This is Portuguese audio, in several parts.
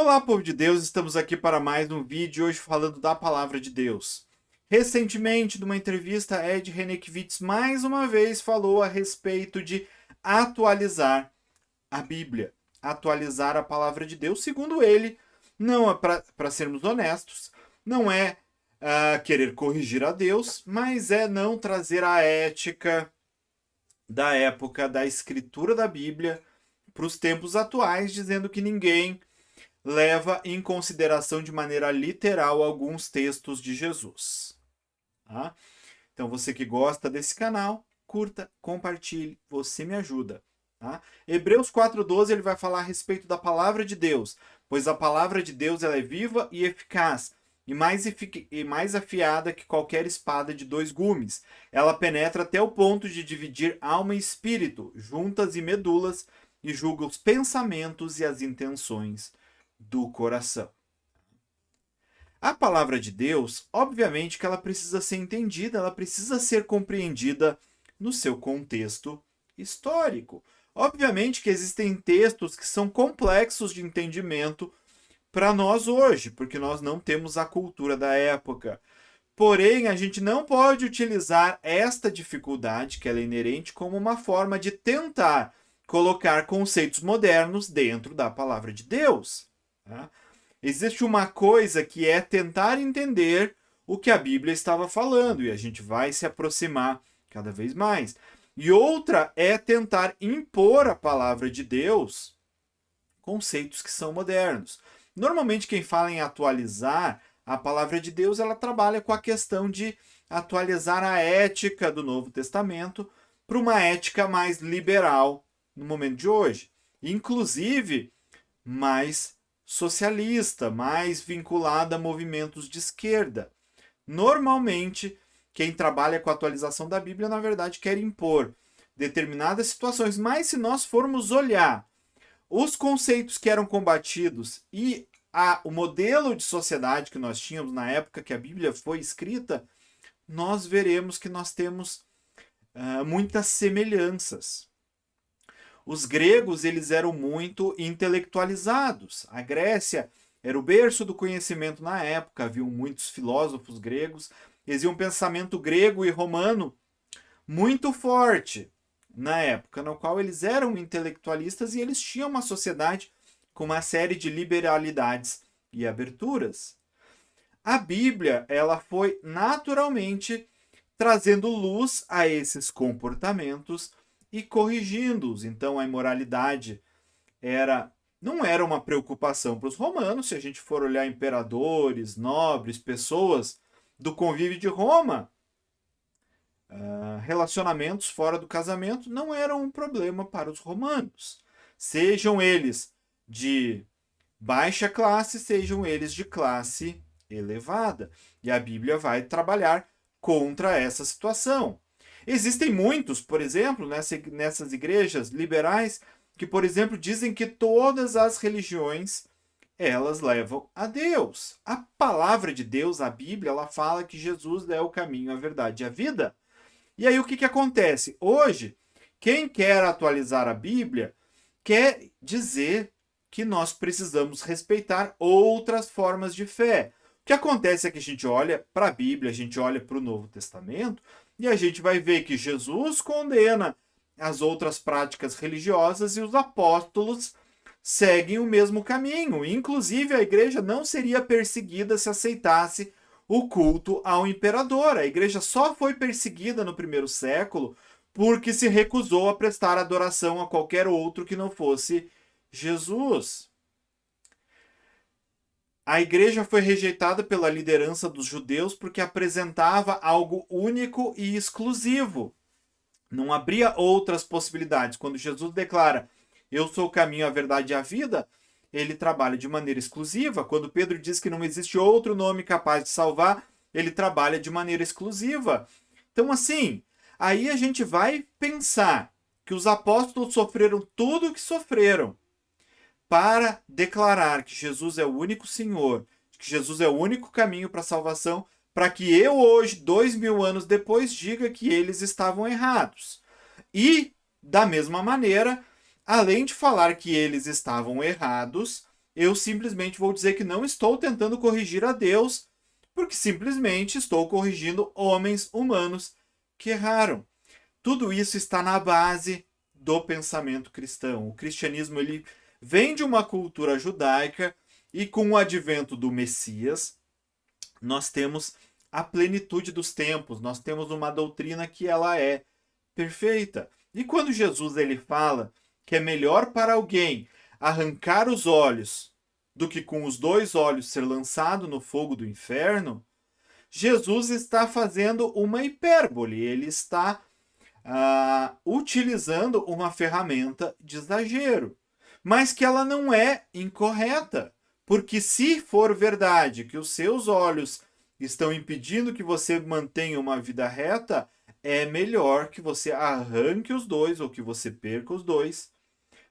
Olá, povo de Deus, estamos aqui para mais um vídeo hoje falando da palavra de Deus. Recentemente, numa entrevista, Ed Renekiewicz mais uma vez falou a respeito de atualizar a Bíblia, atualizar a palavra de Deus. Segundo ele, não é para sermos honestos, não é querer corrigir a Deus, mas é não trazer a ética da época da escritura da Bíblia para os tempos atuais, dizendo que ninguém leva em consideração de maneira literal alguns textos de Jesus. Tá? Então, você que gosta desse canal, curta, compartilhe, você me ajuda. Tá? Hebreus 4,12 ele vai falar a respeito da palavra de Deus, pois a palavra de Deus ela é viva e eficaz, e mais afiada que qualquer espada de dois gumes. Ela penetra até o ponto de dividir alma e espírito, juntas e medulas, e julga os pensamentos e as intenções do coração. A palavra de Deus, obviamente que ela precisa ser entendida, ela precisa ser compreendida no seu contexto histórico. Obviamente que existem textos que são complexos de entendimento para nós hoje, porque nós não temos a cultura da época. Porém, a gente não pode utilizar esta dificuldade, que ela é inerente, como uma forma de tentar colocar conceitos modernos dentro da palavra de Deus. Tá? Existe uma coisa que é tentar entender o que a Bíblia estava falando, e a gente vai se aproximar cada vez mais. E outra é tentar impor à palavra de Deus conceitos que são modernos. Normalmente, quem fala em atualizar a palavra de Deus, ela trabalha com a questão de atualizar a ética do Novo Testamento para uma ética mais liberal no momento de hoje. Inclusive, mais socialista, mais vinculada a movimentos de esquerda. Normalmente, quem trabalha com a atualização da Bíblia, na verdade, quer impor determinadas situações. Mas se nós formos olhar os conceitos que eram combatidos e o modelo de sociedade que nós tínhamos na época que a Bíblia foi escrita, nós veremos que nós temos muitas semelhanças. Os gregos eles eram muito intelectualizados. A Grécia era o berço do conhecimento na época. Havia muitos filósofos gregos. Existia um pensamento grego e romano muito forte na época, no qual eles eram intelectualistas e eles tinham uma sociedade com uma série de liberalidades e aberturas. A Bíblia ela foi naturalmente trazendo luz a esses comportamentos e corrigindo-os. Então a imoralidade não era uma preocupação para os romanos. Se a gente for olhar imperadores, nobres, pessoas do convívio de Roma, relacionamentos fora do casamento não eram um problema para os romanos. Sejam eles de baixa classe, sejam eles de classe elevada. E a Bíblia vai trabalhar contra essa situação. Existem muitos, por exemplo, nessas igrejas liberais, que, por exemplo, dizem que todas as religiões elas levam a Deus. A palavra de Deus, a Bíblia, ela fala que Jesus é o caminho, a verdade e a vida. E aí o que acontece? Hoje, quem quer atualizar a Bíblia quer dizer que nós precisamos respeitar outras formas de fé. O que acontece é que a gente olha para a Bíblia, a gente olha para o Novo Testamento, e a gente vai ver que Jesus condena as outras práticas religiosas e os apóstolos seguem o mesmo caminho. Inclusive, a igreja não seria perseguida se aceitasse o culto ao imperador. A igreja só foi perseguida no primeiro século porque se recusou a prestar adoração a qualquer outro que não fosse Jesus. A igreja foi rejeitada pela liderança dos judeus porque apresentava algo único e exclusivo. Não abria outras possibilidades. Quando Jesus declara, eu sou o caminho, a verdade e a vida, ele trabalha de maneira exclusiva. Quando Pedro diz que não existe outro nome capaz de salvar, ele trabalha de maneira exclusiva. Então, assim, aí a gente vai pensar que os apóstolos sofreram tudo o que sofreram para declarar que Jesus é o único Senhor, que Jesus é o único caminho para a salvação, para que eu hoje, 2000 anos depois, diga que eles estavam errados. E, da mesma maneira, além de falar que eles estavam errados, eu simplesmente vou dizer que não estou tentando corrigir a Deus, porque simplesmente estou corrigindo homens humanos que erraram. Tudo isso está na base do pensamento cristão. O cristianismo ele vem de uma cultura judaica e com o advento do Messias, nós temos a plenitude dos tempos, nós temos uma doutrina que ela é perfeita. E quando Jesus ele fala que é melhor para alguém arrancar os olhos do que com os 2 olhos ser lançado no fogo do inferno, Jesus está fazendo uma hipérbole, ele está utilizando uma ferramenta de exagero, mas que ela não é incorreta, porque se for verdade que os seus olhos estão impedindo que você mantenha uma vida reta, é melhor que você arranque os 2 ou que você perca os 2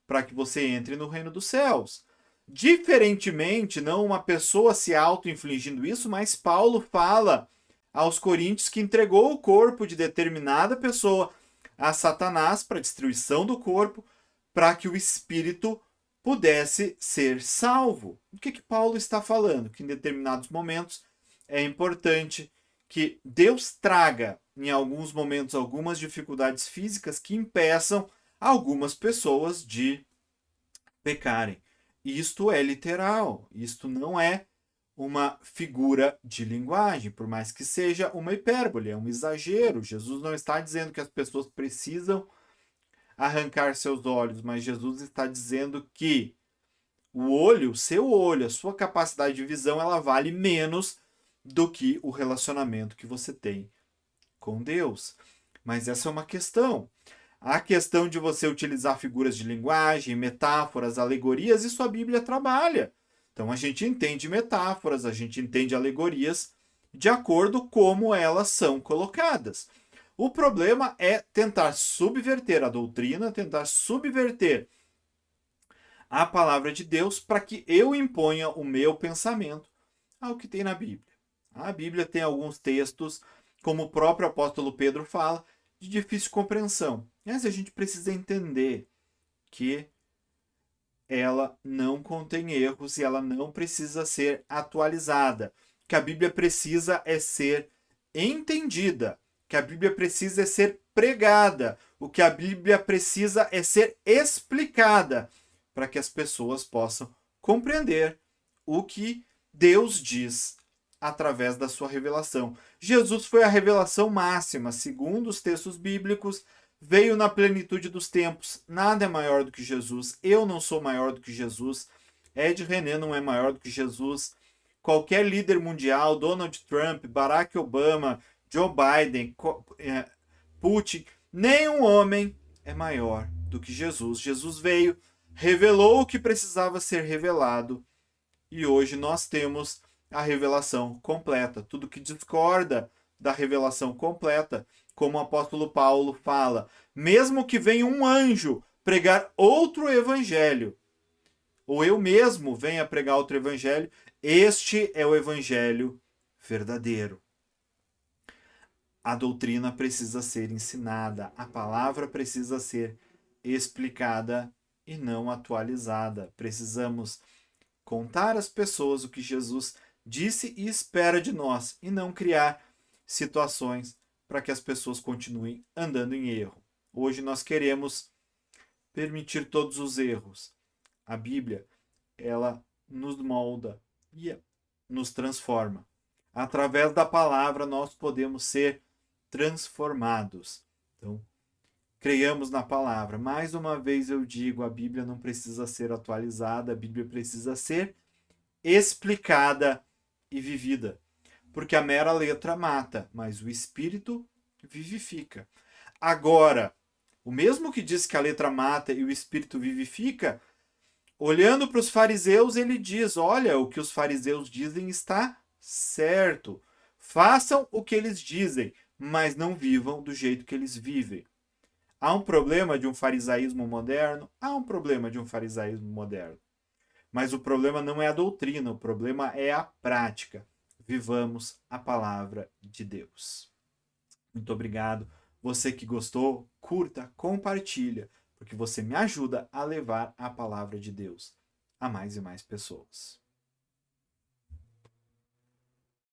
para que você entre no reino dos céus. Diferentemente, não uma pessoa se auto-infligindo isso, mas Paulo fala aos coríntios que entregou o corpo de determinada pessoa a Satanás para destruição do corpo, para que o espírito pudesse ser salvo. O que Paulo está falando? Que em determinados momentos é importante que Deus traga, em alguns momentos, algumas dificuldades físicas que impeçam algumas pessoas de pecarem. Isto é literal, isto não é uma figura de linguagem, por mais que seja uma hipérbole, é um exagero. Jesus não está dizendo que as pessoas precisam arrancar seus olhos, mas Jesus está dizendo que o olho, o seu olho, a sua capacidade de visão, ela vale menos do que o relacionamento que você tem com Deus. Mas essa é uma questão. A questão de você utilizar figuras de linguagem, metáforas, alegorias, isso a Bíblia trabalha. Então a gente entende metáforas, a gente entende alegorias de acordo como elas são colocadas. O problema é tentar subverter a doutrina, tentar subverter a palavra de Deus para que eu imponha o meu pensamento ao que tem na Bíblia. A Bíblia tem alguns textos, como o próprio apóstolo Pedro fala, de difícil compreensão. Mas a gente precisa entender que ela não contém erros e ela não precisa ser atualizada. O que a Bíblia precisa é ser entendida. O que a Bíblia precisa é ser pregada. O que a Bíblia precisa é ser explicada para que as pessoas possam compreender o que Deus diz através da sua revelação. Jesus foi a revelação máxima, segundo os textos bíblicos, veio na plenitude dos tempos. Nada é maior do que Jesus. Eu não sou maior do que Jesus. Ed René não é maior do que Jesus. Qualquer líder mundial, Donald Trump, Barack Obama, Joe Biden, Putin, nenhum homem é maior do que Jesus. Jesus veio, revelou o que precisava ser revelado e hoje nós temos a revelação completa. Tudo que discorda da revelação completa, como o apóstolo Paulo fala, mesmo que venha um anjo pregar outro evangelho, ou eu mesmo venha pregar outro evangelho, este é o evangelho verdadeiro. A doutrina precisa ser ensinada, a palavra precisa ser explicada e não atualizada. Precisamos contar às pessoas o que Jesus disse e espera de nós, e não criar situações para que as pessoas continuem andando em erro. Hoje nós queremos permitir todos os erros. A Bíblia, ela nos molda e nos transforma. Através da palavra nós podemos ser transformados. Então, creiamos na palavra. Mais uma vez eu digo, a Bíblia não precisa ser atualizada, a Bíblia precisa ser explicada e vivida. Porque a mera letra mata, mas o espírito vivifica. Agora, o mesmo que diz que a letra mata e o espírito vivifica, olhando para os fariseus, ele diz: olha, o que os fariseus dizem está certo. Façam o que eles dizem, mas não vivam do jeito que eles vivem. Há um problema de um farisaísmo moderno? Há um problema de um farisaísmo moderno. Mas o problema não é a doutrina, o problema é a prática. Vivamos a palavra de Deus. Muito obrigado. Você que gostou, curta, compartilha, porque você me ajuda a levar a palavra de Deus. a mais e mais pessoas.